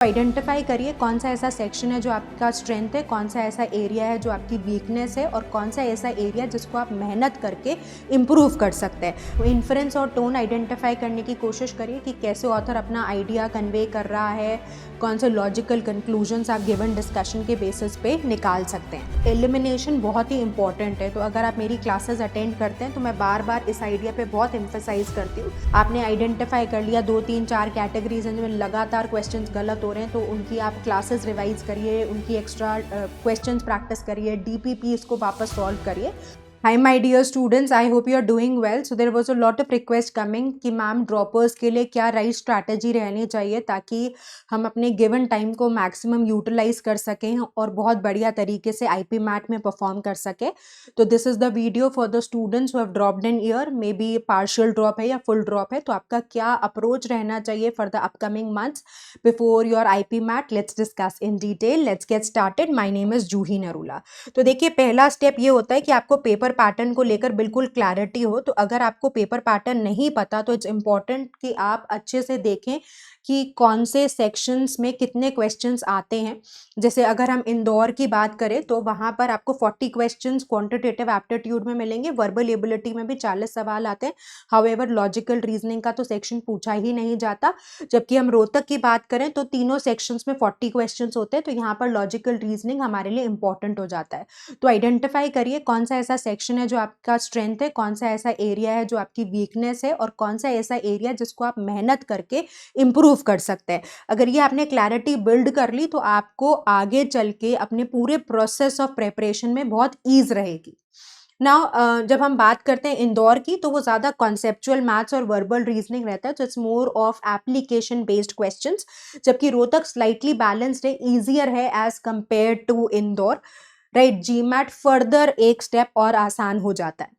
Identify करिए कौन सा ऐसा सेक्शन है जो आपका स्ट्रेंथ है, कौन सा ऐसा एरिया है जो आपकी वीकनेस है और कौन सा ऐसा एरिया जिसको आप मेहनत करके इम्प्रूव कर सकते हैं। तो इन्फ्रेंस और टोन आइडेंटिफाई करने की कोशिश करिए कि कैसे ऑथर अपना आइडिया कन्वे कर रहा है, कौन से लॉजिकल कंक्लूजन्स आप गिवन डिस्कशन के बेसिस पे निकाल सकते हैं। एलिमिनेशन बहुत ही इंपॉर्टेंट है, तो अगर आप मेरी क्लासेस अटेंड करते हैं तो मैं बार बार इस आइडिया पे बहुत एम्फेसाइज करती हूँ। आपने आइडेंटिफाई कर लिया 2 3 4 कैटेगरीज हैं जिनमें लगातार क्वेश्चन गलत हो रहे हैं, तो उनकी आप क्लासेस रिवाइज करिए, उनकी एक्स्ट्रा क्वेश्चंस प्रैक्टिस करिए, डीपीपी इसको वापस सॉल्व करिए। Hi my dear students, I hope you are doing well. So there was a lot of request coming कि मैम ड्रॉपर्स के लिए क्या राइट स्ट्रैटेजी रहनी चाहिए ताकि हम अपने गिवन टाइम को मैक्सिमम यूटिलाइज कर सकें और बहुत बढ़िया तरीके से आईपी मैट में परफॉर्म कर सके। तो this is the video for the students who have dropped in year, may be partial drop है या फुल ड्रॉप है, तो आपका क्या अप्रोच रहना चाहिए for the upcoming months before your IPMAT. Let's discuss in detail. Let's get started. My name is Juhi Narula. तो देखिए, पहला स्टेप ये होता है कि आपको पेपर पैटर्न को लेकर बिल्कुल क्लैरिटी हो। तो अगर आपको पेपर पैटर्न नहीं पता तो इट्स इम्पॉर्टेंट कि आप अच्छे से देखें कि कौन से सेक्शंस में कितने क्वेश्चंस आते हैं। जैसे अगर हम इंदौर की बात करें तो वहाँ पर आपको 40 क्वेश्चंस क्वांटिटेटिव एप्टीट्यूड में मिलेंगे, वर्बल एबिलिटी में भी 40 सवाल आते हैं। हाउएवर लॉजिकल रीजनिंग का तो सेक्शन पूछा ही नहीं जाता। जबकि हम रोहतक की बात करें तो तीनों सेक्शंस में 40 क्वेश्चंस होते हैं, तो यहाँ पर लॉजिकल रीजनिंग हमारे लिए इंपॉर्टेंट हो जाता है। तो आइडेंटिफाई करिए कौन सा ऐसा सेक्शन है जो आपका स्ट्रेंथ है, कौन सा ऐसा एरिया है जो आपकी वीकनेस है और कौन सा ऐसा एरिया जिसको आप मेहनत करके इम्प्रूव कर सकते हैं। अगर ये आपने क्लैरिटी बिल्ड कर ली तो आपको आगे चल के अपने पूरे प्रोसेस ऑफ प्रेपरेशन में बहुत ईज रहेगी। नाउ जब हम बात करते हैं इंदौर की तो वो ज़्यादा कॉन्सेप्चुअल मैथ्स और वर्बल रीजनिंग रहता है, तो it's more of application based questions. जबकि रोहतक स्लाइटली बैलेंस्ड है, ईजियर है as compare to Indore. Right, GMAT further एक स्टेप और आसान हो जाता है।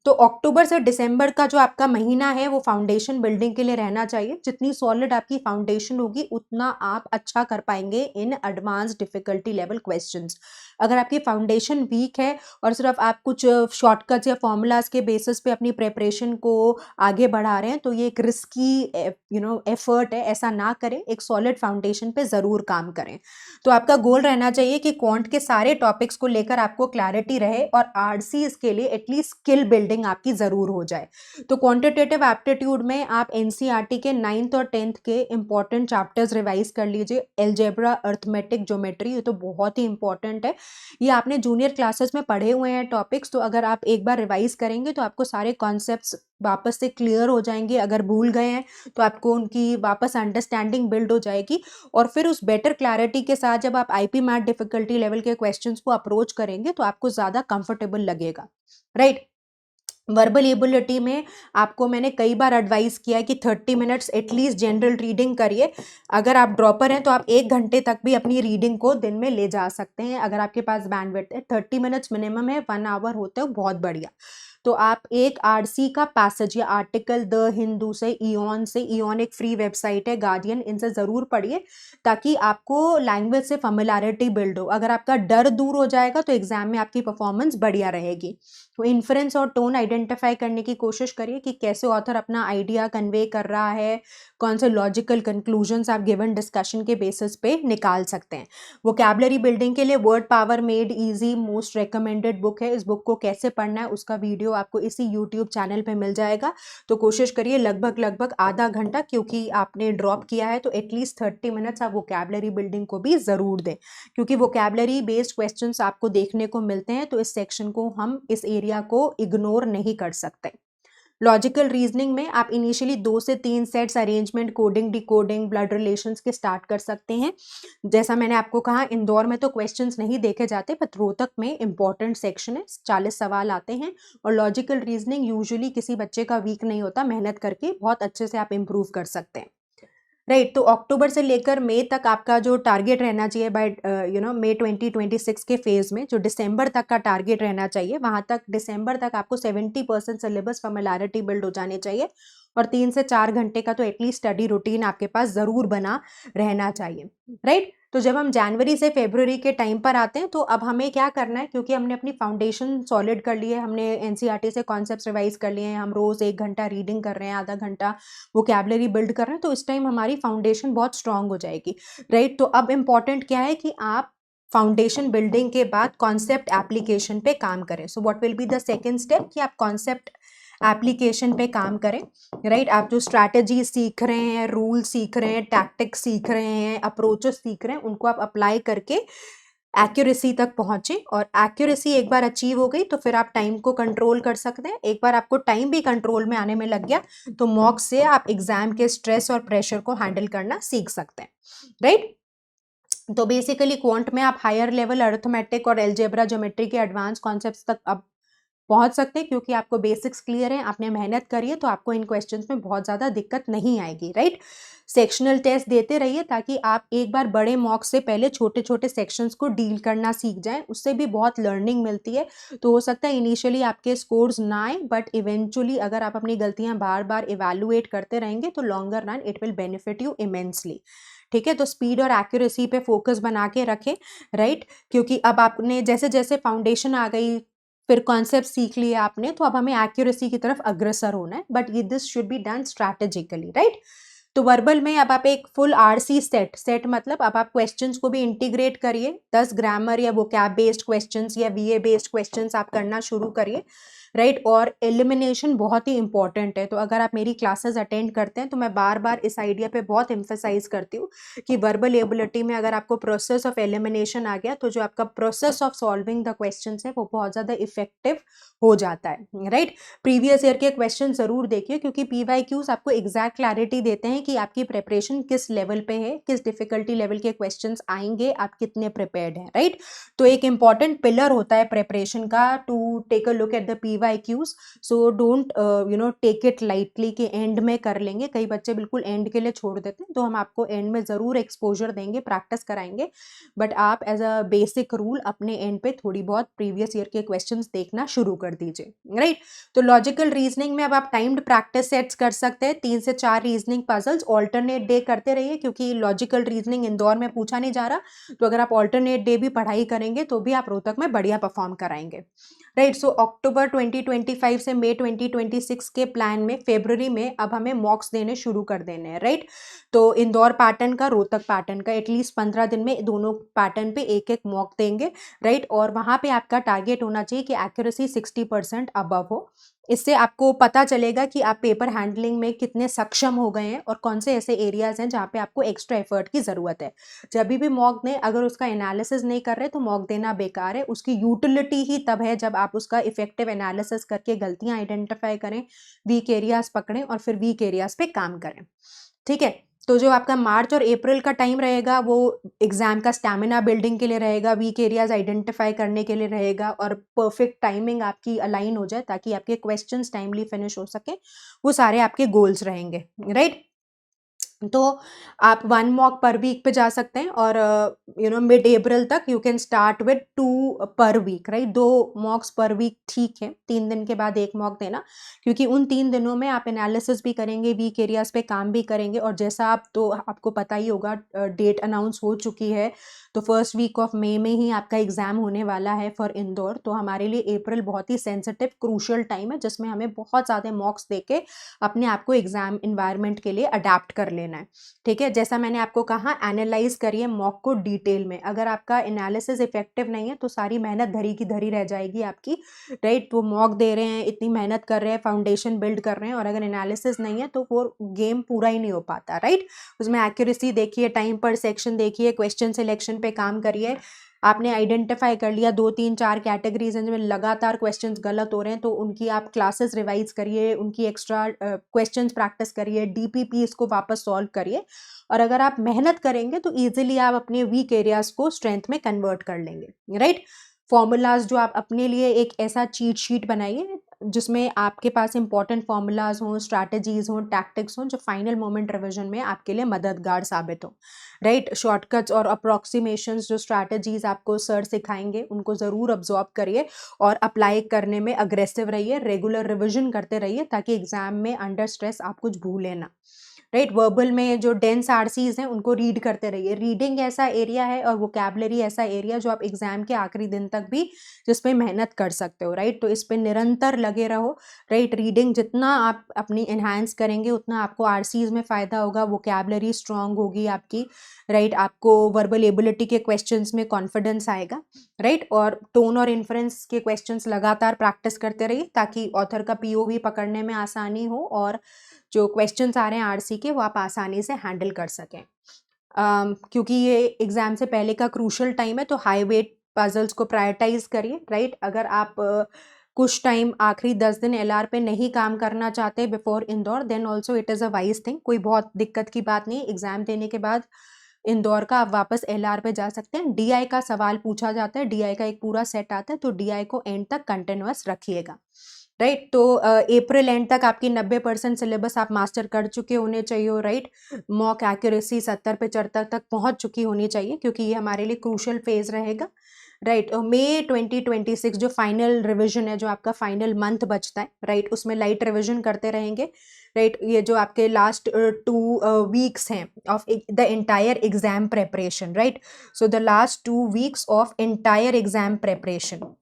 तो अक्टूबर से दिसंबर का जो आपका महीना है वो फाउंडेशन बिल्डिंग के लिए रहना चाहिए। जितनी सॉलिड आपकी फाउंडेशन होगी उतना आप अच्छा कर पाएंगे in advance difficulty level questions. अगर आपकी फाउंडेशन वीक है और सिर्फ आप कुछ शॉर्टकट्स या फॉर्मूलाज के बेसिस पे अपनी प्रेपरेशन को आगे बढ़ा रहे हैं तो ये एक रिस्की एफर्ट है, ऐसा ना करें। एक सॉलिड फाउंडेशन पे ज़रूर काम करें। तो आपका गोल रहना चाहिए कि क्वांट के सारे टॉपिक्स को लेकर आपको क्लैरिटी रहे और आरसी के लिए एटलीस्ट स्किल बिल्डिंग आपकी ज़रूर हो जाए। तो क्वांटिटेटिव एप्टीट्यूड में आप एनसीईआरटी के 9th और 10th के इंपॉर्टेंट चैप्टर्स रिवाइज कर लीजिए। एलजेब्रा, अर्थमेटिक, ज्योमेट्री, ये तो बहुत ही इंपॉर्टेंट है। ये आपने जूनियर क्लासेस में पढ़े हुए हैं टॉपिक्स, तो अगर आप एक बार रिवाइज करेंगे तो आपको सारे कॉन्सेप्ट्स वापस से क्लियर हो जाएंगे। अगर भूल गए हैं तो आपको उनकी वापस अंडरस्टैंडिंग बिल्ड हो जाएगी और फिर उस बेटर क्लैरिटी के साथ जब आप आईपी मैथ डिफिकल्टी लेवल के क्वेश्चंस को अप्रोच करेंगे तो आपको ज़्यादा कंफर्टेबल लगेगा। राइट, वर्बल एबिलिटी में आपको मैंने कई बार एडवाइस किया है कि 30 मिनट्स एटलीस्ट जनरल रीडिंग करिए। अगर आप ड्रॉपर हैं तो आप 1 घंटे तक भी अपनी रीडिंग को दिन में ले जा सकते हैं अगर आपके पास बैंडविड्थ है। 30 मिनट्स मिनिमम है, 1 आवर होता है, बहुत बढ़िया। तो आप एक आरसी का पैसेज या आर्टिकल द हिंदू से, ईऑन एक फ्री वेबसाइट है, गार्डियन, इनसे ज़रूर पढ़िए ताकि आपको लैंग्वेज से फैमिलियरिटी बिल्ड हो। अगर आपका डर दूर हो जाएगा तो एग्जाम में आपकी परफॉर्मेंस बढ़िया रहेगी। तो इन्फ्रेंस और टोन आइडेंटिफाई करने की कोशिश करिए कि कैसे ऑथर अपना आइडिया कन्वे कर रहा है, कौन से लॉजिकल कंक्लूजन्स आप गिवन डिस्कशन के बेसिस पे निकाल सकते हैं। वोकैबुलरी बिल्डिंग के लिए word power made easy most recommended book है। इस बुक को कैसे पढ़ना है उसका वीडियो आपको इसी यूट्यूब चैनल पे मिल जाएगा। तो कोशिश करिए लगभग आधा घंटा, क्योंकि आपने ड्रॉप किया है तो एटलीस्ट 30 मिनट्स आप वोकैबुलरी बिल्डिंग को भी ज़रूर दें, क्योंकि वोकैबुलरी बेस्ड क्वेश्चंस आपको देखने को मिलते हैं। तो इस सेक्शन को हम, इस एरिया को इग्नोर नहीं कर सकते। लॉजिकल रीजनिंग में आप इनिशियली 2 से 3 sets arrangement, coding, decoding, blood relations के स्टार्ट कर सकते हैं। जैसा मैंने आपको कहा, इंदौर में तो क्वेश्चंस नहीं देखे जाते, पर रोहतक में इंपॉर्टेंट सेक्शन है, 40 सवाल आते हैं और लॉजिकल रीजनिंग यूजुअली किसी बच्चे का वीक नहीं होता। मेहनत करके बहुत अच्छे से आप इंप्रूव कर सकते हैं। राइट, तो अक्टूबर से लेकर मई तक आपका जो टारगेट रहना चाहिए बाय मई 2026 के फेज में, जो दिसंबर तक का टारगेट रहना चाहिए, वहां तक दिसंबर तक आपको 70% सिलेबस फैमिलियरिटी बिल्ड हो जानी चाहिए। और 3 से 4 घंटे का तो एटलीस्ट स्टडी रूटीन आपके पास ज़रूर बना रहना चाहिए, राइट। तो जब हम जनवरी से फरवरी के टाइम पर आते हैं तो अब हमें क्या करना है, क्योंकि हमने अपनी फाउंडेशन सॉलिड कर ली है, हमने एनसीईआरटी से कॉन्सेप्ट्स रिवाइज कर लिए हैं, हम रोज़ 1 घंटा रीडिंग कर रहे हैं, आधा घंटा वोकैबुलरी बिल्ड कर रहे हैं, तो इस टाइम हमारी फाउंडेशन बहुत स्ट्रांग हो जाएगी, राइट। तो अब इम्पॉर्टेंट क्या है कि आप फाउंडेशन बिल्डिंग के बाद कॉन्सेप्ट एप्लीकेशन पे काम करें। So what will be the second step कि आप कॉन्सेप्ट एप्लीकेशन पे काम करें, राइट। आप जो स्ट्रैटेजी सीख रहे हैं, रूल सीख रहे हैं, टैक्टिक्स सीख रहे हैं, अप्रोचेस सीख रहे हैं, उनको आप अप्लाई करके एक्यूरेसी तक पहुंचे। और एक्यूरेसी एक बार अचीव हो गई तो फिर आप टाइम को कंट्रोल कर सकते हैं। एक बार आपको टाइम भी कंट्रोल में आने में लग गया तो मॉक से आप एग्जाम के स्ट्रेस और प्रेशर को हैंडल करना सीख सकते हैं, राइट। तो बेसिकली क्वांट में आप हायर लेवल अर्थमेटिक और एल्जेब्रा ज्योमेट्री के एडवांस कॉन्सेप्ट्स तक अब पहुंच सकते हैं, क्योंकि आपको बेसिक्स क्लियर है, आपने मेहनत करी है, तो आपको इन क्वेश्चंस में बहुत ज़्यादा दिक्कत नहीं आएगी, राइट। सेक्शनल टेस्ट देते रहिए ताकि आप एक बार बड़े मॉक से पहले छोटे छोटे सेक्शंस को डील करना सीख जाएं, उससे भी बहुत लर्निंग मिलती है। तो हो सकता है इनिशियली आपके स्कोर्स ना आए, बट इवेंचुअली अगर आप अपनी गलतियां बार बार इवेलुएट करते रहेंगे तो longer run it will benefit you immensely, ठीक है। तो स्पीड और एक्यूरेसी पे फोकस बना के रखें, राइट। क्योंकि अब आपने जैसे जैसे फाउंडेशन आ गई, फिर कॉन्सेप्ट सीख लिए आपने, तो अब हमें एक्यूरेसी की तरफ अग्रसर होना है, बट ये this should be done strategically, right. तो वर्बल में अब आप एक फुल आरसी सेट मतलब अब आप क्वेश्चंस को भी इंटीग्रेट करिए, 10 ग्रामर या वोकैब बेस्ड क्वेश्चंस या वीए बेस्ड क्वेश्चंस आप करना शुरू करिए, राइट। और एलिमिनेशन बहुत ही इंपॉर्टेंट है। तो अगर आप मेरी क्लासेस अटेंड करते हैं तो मैं बार बार इस आइडिया पे बहुत एम्फेसाइज करती हूँ कि वर्बल एबिलिटी में अगर आपको प्रोसेस ऑफ एलिमिनेशन आ गया तो जो आपका process of solving the question है वो बहुत ज़्यादा इफेक्टिव हो जाता है, राइट। प्रीवियस ईयर के क्वेश्चन जरूर देखिए, क्योंकि पीवाईक्यूज आपको एग्जैक्ट क्लैरिटी देते हैं कि आपकी प्रिपरेशन किस लेवल पे है, किस डिफिकल्टी लेवल के क्वेश्चंस आएंगे, आप कितने प्रिपेयर्ड हैं, राइट। तो एक इंपॉर्टेंट पिलर होता है प्रिपरेशन का to take a look at the PYQs. So don't take it lightly कि एंड में कर लेंगे, कई बच्चे बिल्कुल एंड के लिए छोड़ देते हैं, तो हम आपको एंड में जरूर एक्सपोजर देंगे, प्रैक्टिस कराएंगे, बट आप एज अ बेसिक रूल अपने एंड पे थोड़ी बहुत प्रीवियस ईयर के क्वेश्चंस देखना शुरू कर दीजिए, राइट। तो लॉजिकल रीजनिंग में अब आप टाइम्ड प्रैक्टिस सेट्स कर सकते हैं, 3 से 4 रीजनिंग पजल्स ऑल्टरनेट डे करते रहिए, क्योंकि लॉजिकल रीजनिंग इंदौर में पूछा नहीं जा रहा, तो अगर आप ऑल्टरनेट डे भी पढ़ाई करेंगे तो भी आप रोहतक में बढ़िया परफॉर्म कराएंगे, राइट। सो अक्टूबर 2025 से मई 2026 के प्लान में फरवरी में अब हमें मॉक्स देने शुरू कर देने हैं, राइट। तो इंदौर पैटर्न का, रोहतक पैटर्न का, एटलीस्ट 15 दिन में दोनों पैटर्न पे एक एक मॉक देंगे, राइट। और वहां पे आपका टारगेट होना चाहिए कि एक्यूरेसी 60% अबव हो। इससे आपको पता चलेगा कि आप पेपर हैंडलिंग में कितने सक्षम हो गए हैं और कौन से ऐसे एरियाज हैं जहाँ पे आपको एक्स्ट्रा एफर्ट की ज़रूरत है। जब भी मॉक दें, अगर उसका एनालिसिस नहीं कर रहे तो मॉक देना बेकार है। उसकी यूटिलिटी ही तब है जब आप उसका इफेक्टिव एनालिसिस करके गलतियां आइडेंटिफाई करें, वीक एरियाज पकड़ें और फिर वीक एरियाज पे काम करें, ठीक है। तो जो आपका मार्च और अप्रैल का टाइम रहेगा वो एग्जाम का स्टैमिना बिल्डिंग के लिए रहेगा, वीक एरियाज आइडेंटिफाई करने के लिए रहेगा, और परफेक्ट टाइमिंग आपकी अलाइन हो जाए ताकि आपके क्वेश्चंस टाइमली फिनिश हो सके, वो सारे आपके गोल्स रहेंगे, राइट। तो आप 1 मॉक पर वीक पे जा सकते हैं, और मिड अप्रैल तक यू कैन स्टार्ट विद 2 पर वीक, राइट। 2 मॉक्स पर वीक ठीक है, 3 दिन के बाद एक मॉक देना, क्योंकि उन 3 दिनों में आप एनालिसिस भी करेंगे, वीक एरियाज पे काम भी करेंगे, और जैसा आप तो आपको पता ही होगा डेट अनाउंस हो चुकी है, तो फर्स्ट वीक ऑफ मई में ही आपका एग्जाम होने वाला है फॉर इंदौर। तो हमारे लिए अप्रैल बहुत ही सेंसिटिव क्रूशियल टाइम है, जिसमें हमें बहुत ज़्यादा मॉक्स देके अपने आप को एग्जाम इन्वायरमेंट के लिए अडेप्ट कर लेना है, ठीक है। जैसा मैंने आपको कहा, एनालाइज करिए मॉक को डिटेल में। अगर आपका एनालिसिस इफेक्टिव नहीं है तो सारी मेहनत धरी की धरी रह जाएगी आपकी, राइट। वो मॉक दे रहे हैं, इतनी मेहनत कर रहे हैं, फाउंडेशन बिल्ड कर रहे हैं, और अगर एनालिसिस नहीं है तो वो गेम पूरा ही नहीं हो पाता, राइट। उसमें एक्यूरेसी देखिए, टाइम पर सेक्शन देखिए, क्वेश्चन सिलेक्शन पे काम करिए। आपने आइडेंटिफाई कर लिया 2 3 4 कैटेगरीज हैं जिनमें लगातार क्वेश्चंस गलत हो रहे हैं, तो उनकी आप क्लासेस रिवाइज करिए, उनकी एक्स्ट्रा क्वेश्चंस प्रैक्टिस करिए, डीपीपीस को वापस सॉल्व करिए, और अगर आप मेहनत करेंगे तो इजीली आप अपने वीक एरियाज को स्ट्रेंथ में कन्वर्ट कर लेंगे, राइट। फॉर्मूलाज जो आप अपने लिए एक ऐसा चीट शीट बनाइए जिसमें आपके पास इंपॉर्टेंट फॉर्मूलाज हों, स्ट्रैटेजीज हों, टैक्टिक्स हों, जो फाइनल मोमेंट रिवीजन में आपके लिए मददगार साबित हो, राइट। शॉर्टकट्स और अप्रॉक्सीमेशंस जो स्ट्रैटेजीज आपको सर सिखाएंगे उनको ज़रूर अब्जॉर्ब करिए और अप्लाई करने में अग्रेसिव रहिए, रेगुलर रिविजन करते रहिए ताकि एग्जाम में अंडर स्ट्रेस आप कुछ भूलें ना, राइट। वर्बल में जो डेंस आरसीज हैं उनको रीड करते रहिए। रीडिंग ऐसा एरिया है और वोकैबुलरी ऐसा एरिया जो आप एग्जाम के आखिरी दिन तक भी जिस पे मेहनत कर सकते हो, राइट। तो इस पे निरंतर लगे रहो, राइट। रीडिंग जितना आप अपनी एनहांस करेंगे उतना आपको आरसीज में फ़ायदा होगा, वोकैबुलरी स्ट्रांग होगी आपकी, राइट। आपको वर्बल एबिलिटी के क्वेश्चंस में कॉन्फिडेंस आएगा, राइट। और टोन और इन्फ्रेंस के क्वेश्चंस लगातार प्रैक्टिस करते रहिए ताकि ऑथर का पीओवी पकड़ने में आसानी हो और जो क्वेश्चंस आ रहे हैं आरसी के वो आप आसानी से हैंडल कर सकें। क्योंकि ये एग्जाम से पहले का क्रूशल टाइम है तो हाई वेट पजल्स को प्रायोरिटाइज करिए, राइट। अगर आप कुछ टाइम आखिरी 10 दिन एलआर पे नहीं काम करना चाहते before Indore, then also it is a wise thing, कोई बहुत दिक्कत की बात नहीं। एग्जाम देने के बाद इंदौर का आप वापस एलआर पे जा सकते हैं। डीआई का सवाल पूछा जाता है, डीआई का एक पूरा सेट आता है, तो डीआई को एंड तक कंटिन्यूअस रखिएगा, राइट। तो अप्रैल एंड तक आपकी 90% सिलेबस आप मास्टर कर चुके होने चाहिए हो, राइट। मॉक एक्यूरेसी 70-75 तक पहुंच चुकी होनी चाहिए क्योंकि ये हमारे लिए क्रूशल फेज रहेगा, राइट। मई 2026 जो फाइनल रिवीजन है, जो आपका फाइनल मंथ बचता है, राइट, उसमें लाइट रिवीजन करते रहेंगे, राइट। ये जो आपके लास्ट 2 वीक्स हैं of the entire exam preparation, right. So the last 2 weeks of entire exam preparation,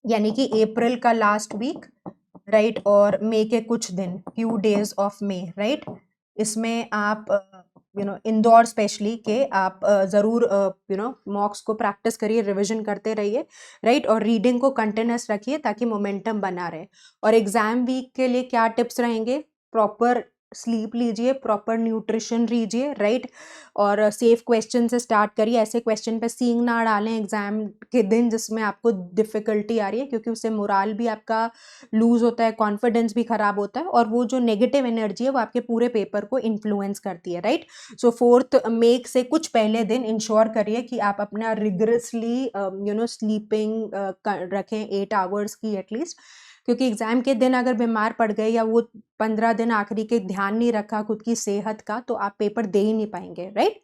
यानी कि अप्रैल का लास्ट वीक, राइट, और मई के कुछ दिन, few days of May, right. इसमें आप इंदौर स्पेशली के आप ज़रूर मॉक्स को प्रैक्टिस करिए, रिवीजन करते रहिए, राइट। और रीडिंग को कंटिन्यूस रखिए ताकि मोमेंटम बना रहे। और एग्जाम वीक के लिए क्या टिप्स रहेंगे? प्रॉपर स्लीप लीजिए, प्रॉपर न्यूट्रिशन लीजिए, राइट। और सेफ क्वेश्चन से स्टार्ट करिए। ऐसे क्वेश्चन पे सींग ना डालें एग्जाम के दिन जिसमें आपको डिफिकल्टी आ रही है, क्योंकि उससे मोराल भी आपका लूज होता है, कॉन्फिडेंस भी खराब होता है, और वो जो नेगेटिव एनर्जी है वो आपके पूरे पेपर को इन्फ्लुएंस करती है, राइट। सो 4 मई से कुछ पहले दिन इंश्योर करिए कि आप अपना रिगरसली स्लीपिंग रखें 8 आवर्स की एटलीस्ट, क्योंकि एग्जाम के दिन अगर बीमार पड़ गए या वो 15 दिन आखिरी के ध्यान नहीं रखा खुद की सेहत का, तो आप पेपर दे ही नहीं पाएंगे, राइट।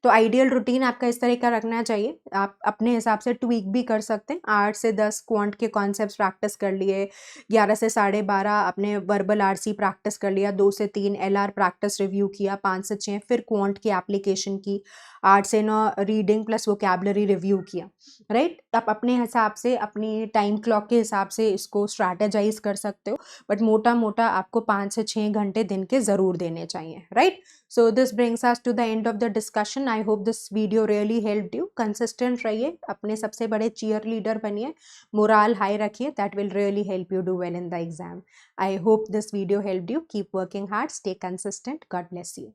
तो आइडियल रूटीन आपका इस तरह का रखना चाहिए। आप अपने हिसाब से ट्वीक भी कर सकते हैं। 8 से 10 क्वांट के कॉन्सेप्ट्स प्रैक्टिस कर लिए, 11 से 12:30 आपने वर्बल आरसी प्रैक्टिस कर लिया, 2 से 3 एलआर प्रैक्टिस रिव्यू किया, 5 से 6 फिर क्वांट की एप्लीकेशन की, 8 से 9 रीडिंग प्लस वोकैबुलरी रिव्यू किया, राइट। आप अपने हिसाब से अपनी टाइम क्लॉक के हिसाब से इसको स्ट्रैटेजाइज कर सकते हो, बट मोटा मोटा आपको 5 से 6 घंटे दिन के ज़रूर देने चाहिए, right. So this brings us to the end of the discussion. I hope this video really helped you. Consistent रहिए, अपने सबसे बड़े cheer leader बनिए, morale high रखिए. That will really help you do well in the exam. I hope this video helped you. Keep working hard. Stay consistent. God bless you.